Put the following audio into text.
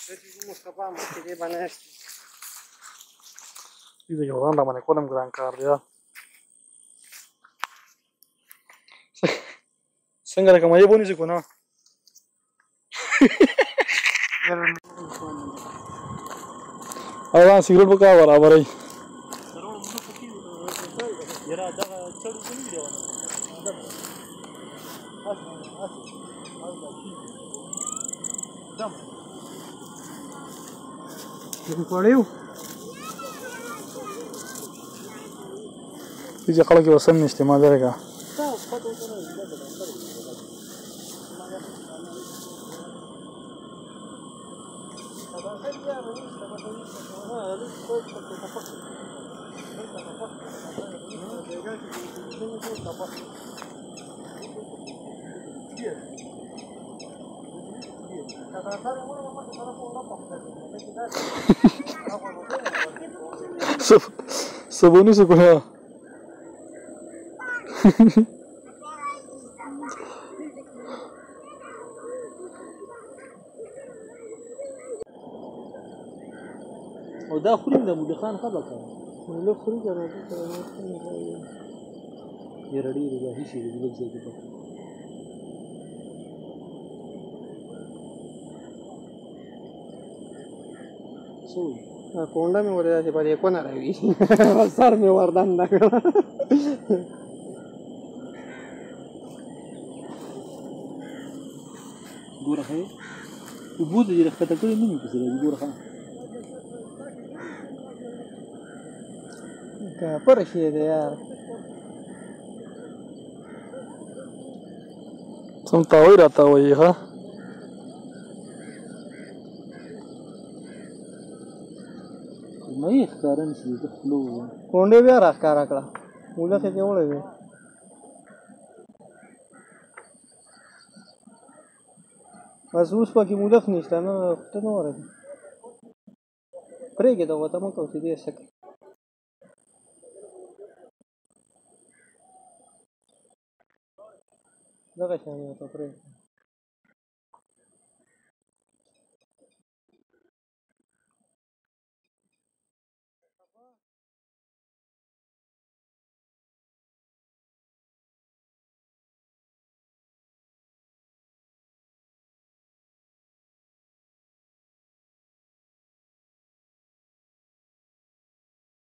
مصطفى مخکې دې باندې دې د جوړان را باندې کولم ګران کار دی څنګه لکه مې ونیسي که نه او دا سګرټ به کا برابروي خوړیو چې خلک یې وسم نشته ما درګه سبونی سے کویا او دا خوري د مولي خان خبره کوي مولي خوري کنه یې رډي دی هیڅ دی بل څه کې سو کونډه مې ورته چې په دې کو نه راوي سر مې وردان نه کړ ګوره هي وبود دې راخته کړی نه مې څه دی ګوره ها کا پر شي دی یار څنګه تاوي راته وایي ها مې ښکارن شي د خلو کونډه بیا راښکارا کړه مولا څه ته وړې بس اوس پکې مولا نشته نه ته نه ورته پرېږه دا وته مو کوي دې سکه دغه شان یو ته پرېږه